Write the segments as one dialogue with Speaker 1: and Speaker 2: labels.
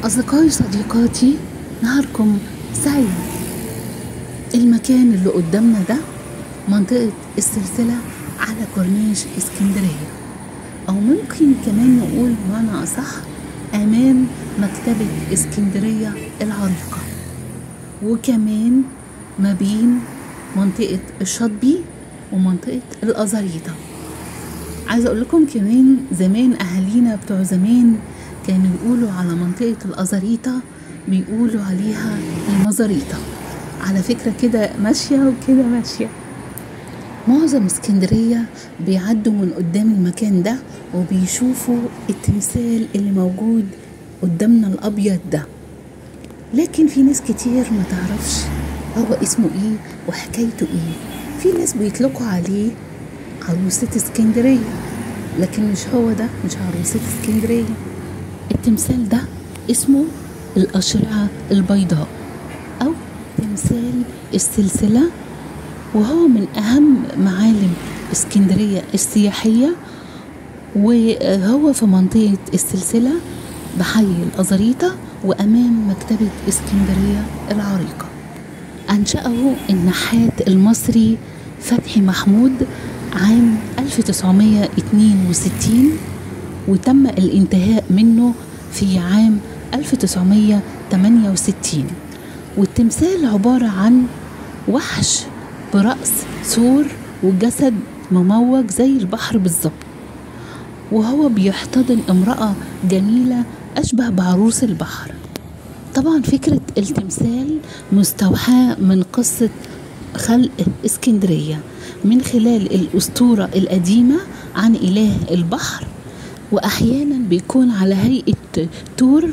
Speaker 1: أصدقائي صديقاتي، نهاركم سعيد. المكان اللي قدامنا ده منطقة السلسلة على كورنيش اسكندرية، أو ممكن كمان نقول بمعنى أصح أمام مكتبة اسكندرية العريقة، وكمان ما بين منطقة الشاطبي ومنطقة الأزاريطة. عايزة أقول لكم كمان زمان أهالينا بتوع زمان كانوا يقولوا على منطقة الأزاريطة بيقولوا عليها المزاريطة. على فكرة كده ماشية وكده ماشية. معظم اسكندرية بيعدوا من قدام المكان ده وبيشوفوا التمثال اللي موجود قدامنا الأبيض ده، لكن في ناس كتير ما تعرفش هو اسمه ايه وحكايته ايه. في ناس بيطلقوا عليه عروسة اسكندرية، لكن مش هو ده، مش عروسة اسكندرية. التمثال ده اسمه الأشرعة البيضاء أو تمثال السلسلة، وهو من أهم معالم اسكندرية السياحية، وهو في منطقة السلسلة بحي الأزاريطة وأمام مكتبة اسكندرية العريقة. أنشأه النحات المصري فتحي محمود عام 1962، وتم الانتهاء منه في عام 1968. والتمثال عبارة عن وحش برأس ثور وجسد مموج زي البحر بالظبط، وهو بيحتضن امرأة جميلة أشبه بعروس البحر. طبعا فكرة التمثال مستوحاة من قصة خلق اسكندرية من خلال الأسطورة القديمة عن إله البحر، وأحيانا بيكون على هيئة تور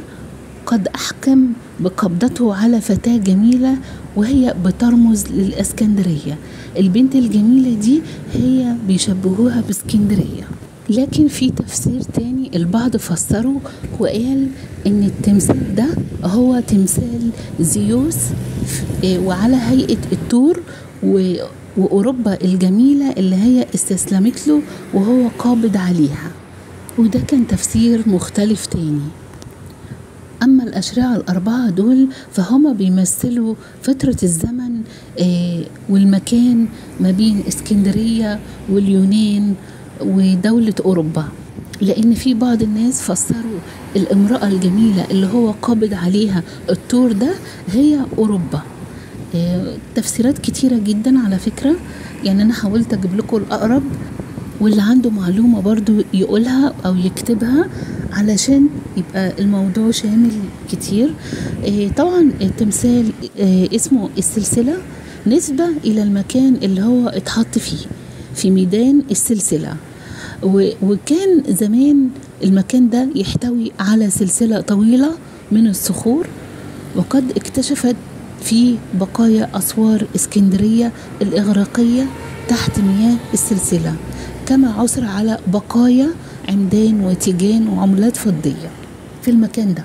Speaker 1: قد أحكم بقبضته على فتاة جميلة وهي بترمز للإسكندرية. البنت الجميلة دي هي بيشبهوها باسكندرية. لكن في تفسير تاني البعض فسره وقال ان التمثال ده هو تمثال زيوس وعلى هيئة التور وأوروبا الجميلة اللي هي استسلمت له وهو قابض عليها، وده كان تفسير مختلف تاني. أما الأشرعة الأربعة دول فهم بيمثلوا فترة الزمن والمكان ما بين اسكندرية واليونان ودولة أوروبا، لأن في بعض الناس فسروا الامرأة الجميلة اللي هو قابض عليها التور ده هي أوروبا. تفسيرات كتيرة جدا على فكرة، يعني أنا حاولت أجيب لكم الأقرب، واللي عنده معلومة برضو يقولها أو يكتبها علشان يبقى الموضوع شامل كتير. طبعا التمثال اسمه السلسلة نسبة إلى المكان اللي هو اتحط فيه في ميدان السلسلة، وكان زمان المكان ده يحتوي على سلسلة طويلة من الصخور، وقد اكتشفت في بقايا أسوار اسكندرية الإغريقية تحت مياه السلسلة، كما عثر على بقايا عمدان وتيجان وعملات فضية في المكان ده.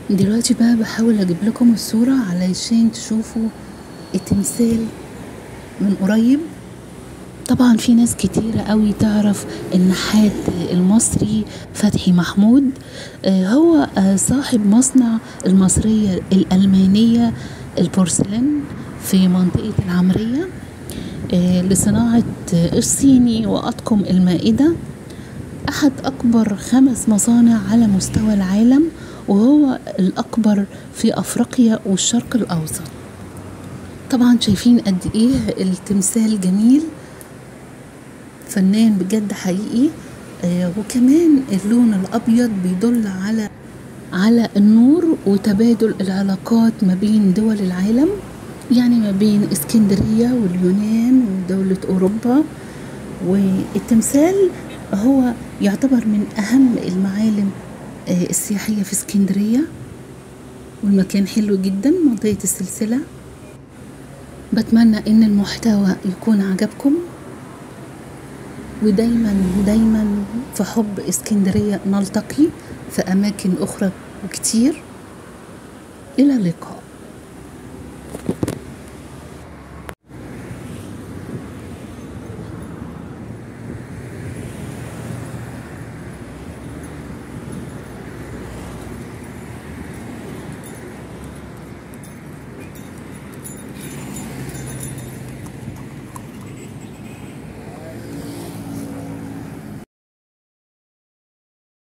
Speaker 1: دلوقتي بقى بحاول أجيب لكم الصورة علشان تشوفوا التمثال من قريب. طبعا في ناس كتيرة قوي تعرف النحات المصري فتحي محمود، هو صاحب مصنع المصرية الألمانية البورسلان في منطقة العمرية لصناعة الصيني وأطقم المائدة، أحد أكبر 5 مصانع على مستوى العالم، وهو الأكبر في أفريقيا والشرق الأوسط. طبعا شايفين قد إيه التمثال جميل، فنان بجد حقيقي. وكمان اللون الأبيض بيدل على النور وتبادل العلاقات ما بين دول العالم، يعني ما بين اسكندرية واليونان ودولة أوروبا. والتمثال هو يعتبر من أهم المعالم السياحية في اسكندرية، والمكان حلو جدا منطقة السلسلة. بتمنى إن المحتوى يكون عجبكم، ودايما دايما في حب اسكندرية نلتقي في أماكن أخرى وكتير. إلى اللقاء.